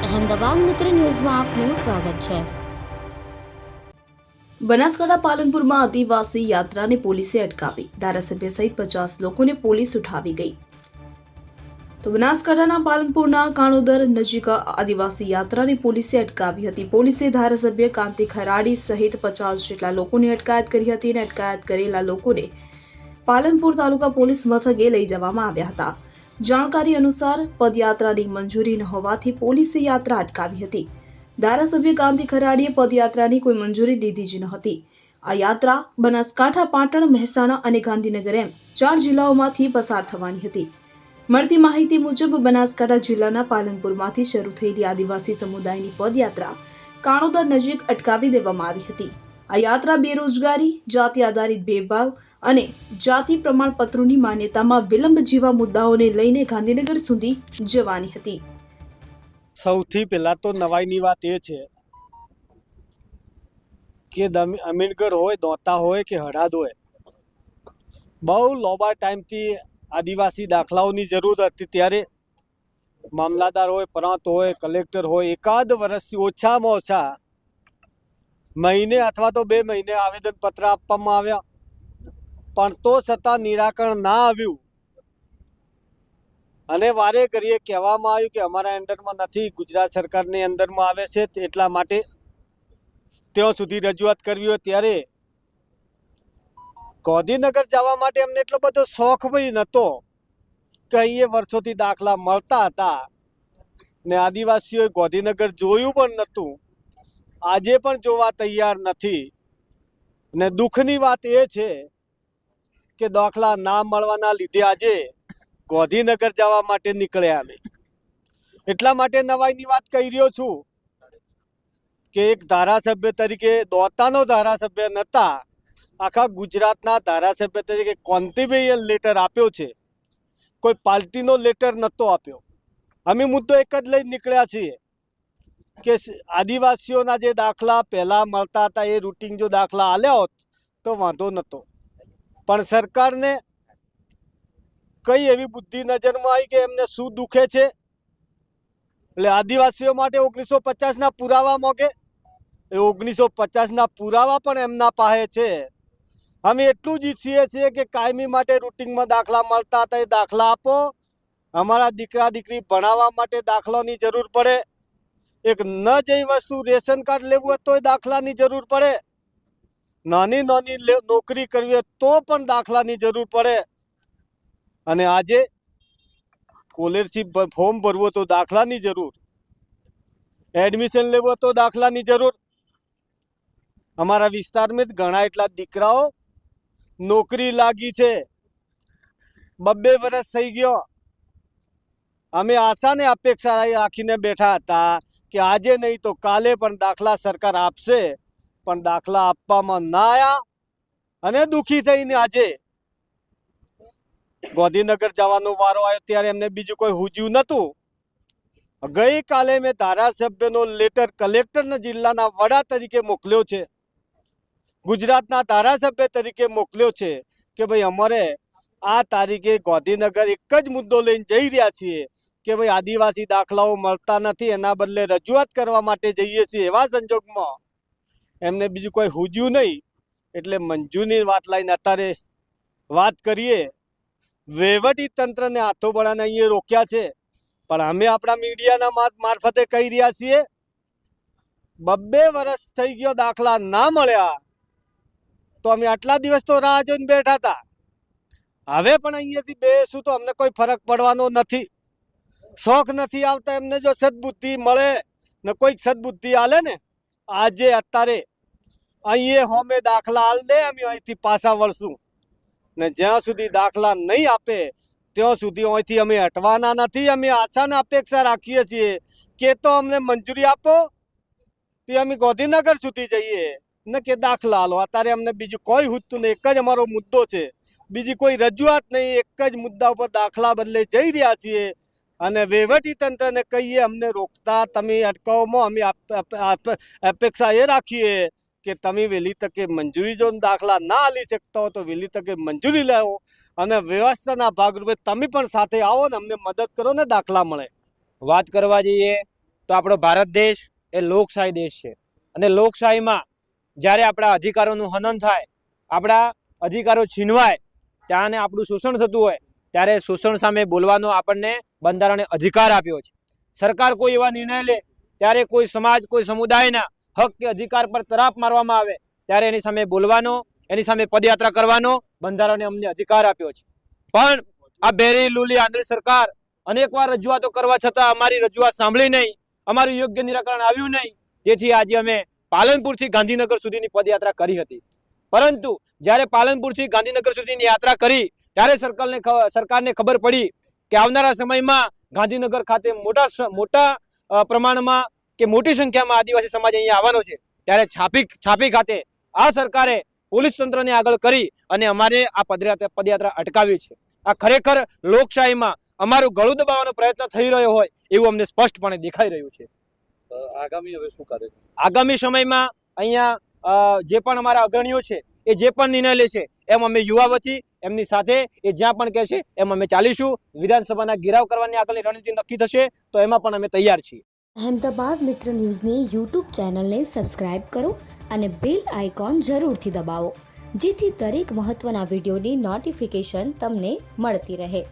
અહેમદાબાદ મિત્ર ન્યૂઝમાં આપનું સ્વાગત છે। બનાસકાંઠા પાલનપુરમાં આદિવાસી યાત્રાને પોલીસે અટકાવી, ધારાસભ્ય સહિત 50 લોકોને પોલીસ ઉઠાવી ગઈ। તો બનાસકાંઠાના પાલનપુરના કાણોદર નજીક આદિવાસી યાત્રાને પોલીસે અટકાવી હતી। પોલીસે ધારાસભ્ય કાંતિ ખરાડી સહિત 50 જેટલા લોકોની અટકાયત કરી હતી અને અટકાયત કરેલા લોકોને પાલનપુર તાલુકા પોલીસ મથકે લઈ જવામાં આવ્યા હતા। જાણકારી અનુસાર પદયાત્રાની મંજૂરી ન હોવાથી પોલીસે યાત્રા અટકાવી હતી। ધારાસભ્ય કાંતિ ખરાડીએ પદયાત્રાની કોઈ મંજૂરી લીધી જ ન હતી। આ યાત્રા બનાસકાંઠા, પાટણ, મહેસાણા અને ગાંધીનગર એમ 4 જિલ્લાઓમાંથી પસાર થવાની હતી। મળતી માહિતી મુજબ બનાસકાંઠા જિલ્લાના પાલનપુરમાંથી શરૂ થયેલી આદિવાસી સમુદાયની પદયાત્રા કાણોદર નજીક અટકાવી દેવામાં આવી હતી। આ યાત્રા બેરોજગારી, જાતિ આધારિત ભેદભાવ અને જાતિ પ્રમાણપત્રોની માન્યતામાં વિલંબ જેવા મુદ્દાઓને લઈને ગાંધીનગર સુધી જવાની હતી। સૌથી પહેલા તો નવાઈની વાત એ છે કે અમીનગઢ હોય, દોતા હોય કે હળાદ હોય, બહુ લાંબા ટાઈમથી આદિવાસી દાખલાઓની જરૂર હતી। ત્યારે મામલાદાર હોય, પ્રાંત હોય, કલેક્ટર હોય, એકાદ વર્ષથી ઓછામાં ઓછા મહિને અથવા તો 2 મહિને આવેદનપત્ર આપવામાં આવ્યા, પણ તો છતાં નિરાકરણ ના આવ્યું। અને વારે ઘડીએ કહેવામાં આવ્યું કે અમારા અંડરમાં નથી, ગુજરાત સરકારની અંદરમાં આવે છે, એટલા માટે ત્યાં સુધી રજૂઆત કરવી હોય ત્યારે ગાંધીનગર જવા માટે અમને એટલો બધો શોખ બી નહોતો કે અહીંયા વર્ષોથી દાખલા મળતા હતા ને આદિવાસીઓએ ગાંધીનગર જોયું પણ નહોતું, આજે પણ જોવા તૈયાર નથી। ને દુઃખની વાત એ છે કે દાખલા ના મળવાના લીધે આજે ગાંધીનગર જવા માટે નીકળ્યા અમે। એટલા માટે નવાઈની વાત કહી રહ્યો છું કે એક ધારાસભ્ય તરીકે, દોતાનો ધારાસભ્ય નહોતા, આખા ગુજરાતના ધારાસભ્ય તરીકે કોંતીભાઈએ લેટર આપ્યો છે, કોઈ પાર્ટીનો લેટર નહોતો આપ્યો। અમે મુદ્દો એક જ લઈ નીકળ્યા છીએ કે આદિવાસીઓના જે દાખલા પહેલાં મળતા હતા એ રૂટિન જો દાખલા આલ્યા હોત તો વાંધો નહોતો, પણ સરકારને કઈ એવી બુદ્ધિ નજરમાં આવી કે એમને શું દુખે છે એટલે આદિવાસીઓ માટે 1950ના પુરાવા મોગે। એ 1950ના પુરાવા પણ એમના પાસે છે। અમે એટલું જ ઈચ્છીએ છીએ કે કાયમી માટે રૂટિનમાં દાખલા મળતા હતા એ દાખલા આપો। અમારા દીકરા દીકરી ભણાવવા માટે દાખલાની જરૂર પડે, એક ન જેવી વસ્તુ રેશન કાર્ડ લેવું હોય તો દાખલાની જરૂર પડે, નાની નાની નોકરી કરવી હોય તો પણ દાખલાની જરૂર પડે। અને આજે સ્કોલરશીપ ફોર્મ ભરવું તો દાખલાની જરૂર, એડમિશન લેવું તો દાખલાની જરૂર। અમારા વિસ્તારમાં ઘણા એટલા દીકરાઓ નોકરી લાગી છે, 2 વર્ષ થઈ ગયો। અમે આશા ને અપેક્ષા રાખીને બેઠા હતા કે આજે નહીં તો કાલે પણ દાખલા સરકાર આપશે, પણ દાખલા આપવામાં ના આવ્યા અને દુઃખી થઈને આજે ગાંધીનગર જવાનો વારો આવ્યો ત્યારે એમને બીજું કોઈ હુજ્યું નહોતું। ગઈકાલે મેં ધારાસભ્યનો લેટર કલેક્ટરના જિલ્લાના વડા તરીકે મોકલ્યો છે, ગુજરાતના ધારાસભ્ય તરીકે મોકલ્યો છે કે ભાઈ અમારે આ તારીખે ગાંધીનગર એક જ મુદ્દો લઈને જઈ રહ્યા છીએ કે ભાઈ આદિવાસી દાખલાઓ મળતા નથી, એના બદલે રજૂઆત કરવા માટે જઈએ છીએ। એવા સંજોગમાં એમને બીજું કોઈ હુજ્યું નહીં એટલે મંજૂરીની વાત લઈને અત્યારે વાત કરીએ। વહીવટી તંત્રને હાથો બળાને અહીંયા રોક્યા છે, પણ અમે આપણા મીડિયાના મારફતે કહી રહ્યા છીએ 2 વર્ષ થઈ ગયો દાખલા ના મળ્યા તો અમે આટલા દિવસ તો રાહ જોઈને બેઠા હતા। હવે પણ અહીંયાથી બેસું તો અમને કોઈ ફરક પડવાનો નથી। શોખ નથી આવતા એમને જો સદબુદ્ધિ મળે ને કોઈક સદબુદ્ધિ આલે ને આજે અત્યારે અહીંયા હોમે દાખલા આલ દે, અમે અહીંથી પાછા વળશું ને જ્યાં સુધી દાખલા નહીં આપે ત્યાં સુધી અહીંથી અમે હટવાના નથી। અમે આશાને અપેક્ષા રાખીએ છીએ કે તો અમને મંજૂરી આપો તો અમે ગાંધીનગર સુધી જઈએ ને કે દાખલા આલો। અત્યારે અમને બીજું કોઈ હુજતું નહીં, એક જ અમારો મુદ્દો છે, બીજી કોઈ રજૂઆત નહીં, એક જ મુદ્દા ઉપર દાખલા બદલે જઈ રહ્યા છીએ। અને વહીવટી તંત્રને કહીએ અમને રોકતા તમે અટકાવોમાં અમે અપેક્ષા એ રાખીએ કે તમે વહેલી તકે મંજૂરી જો દાખલા ના આલી શકતા હો તો વહેલી તકે મંજૂરી લેવો અને વ્યવસ્થાના ભાગરૂપે તમે પણ સાથે આવો ને અમને મદદ કરો ને દાખલા મળે। વાત કરવા જઈએ તો આપણો ભારત દેશ એ લોકશાહી દેશ છે અને લોકશાહીમાં જ્યારે આપણા અધિકારોનું હનન થાય, આપણા અધિકારો છીનવાય, ત્યાં આપણું શોષણ થતું હોય ત્યારે શોષણ સામે બોલવાનો આપણને બંધારણે અધિકાર આપ્યો છે. સરકાર કોઈ એવા નિર્ણય લે ત્યારે કોઈ સમાજ, કોઈ સમુદાયના હક કે અધિકાર પર તરાપ મારવામાં આવે ત્યારે એની સામે બોલવાનો, એની સામે પદયાત્રા કરવાનો બંધારણે અમને અધિકાર આપ્યો છે. પણ આ બેરી લૂલી આંધળી સરકાર અનેકવાર રજૂઆતો કરવા છતાં અમારી રજૂઆત સાંભળી નહીં, અમારું યોગ્ય નિરાકરણ આવ્યું નહીં. તેથી આજે અમે પાલનપુરથી ગાંધીનગર સુધીની પદયાત્રા કરી હતી. પરંતુ જ્યારે પાલનપુરથી ગાંધીનગર સુધીની યાત્રા કરી ત્યારે સરકારને ખબર પડી કે આવનારા સમયમાં ગાંધીનગર ખાતે મોટા પ્રમાણમાં કે મોટી સંખ્યામાં આદિવાસી સમાજ અહીંયા આવવાનો છે. ત્યારે છાપી ખાતે આ સરકારે પોલીસ તંત્રને આગળ કરી અને અમારે આ પદયાત્રા અટકાવી છે. આ ખરેખર લોકશાહીમાં અમારું ગળું દબાવવાનો પ્રયત્ન થઈ રહ્યો હોય એવું અમને સ્પષ્ટપણે દેખાઈ રહ્યું છે. આગામી હવે શું કાર્ય? આગામી સમયમાં અહીંયા જે પણ અમારા અગ્રણીઓ છે એ જે પણ નિર્ણય લેશે એમ અમે યુવા વતી એમની સાથે એ જ્યાં પણ કહેશે એમ અમે ચાલીશું. વિધાનસભાના ઘેરાવ કરવાની આગળની રણનીતિ નક્કી થશે તો એમાં પણ અમે તૈયાર છીએ. અહેમદાબાદ મિત્ર ન્યૂઝની યુટ્યુબ ચેનલને સબસ્ક્રાઇબ કરો અને બેલ આઇકોન જરૂરથી દબાવો, જેથી દરેક મહત્ત્વના વિડીયોની નોટિફિકેશન તમને મળતી રહે.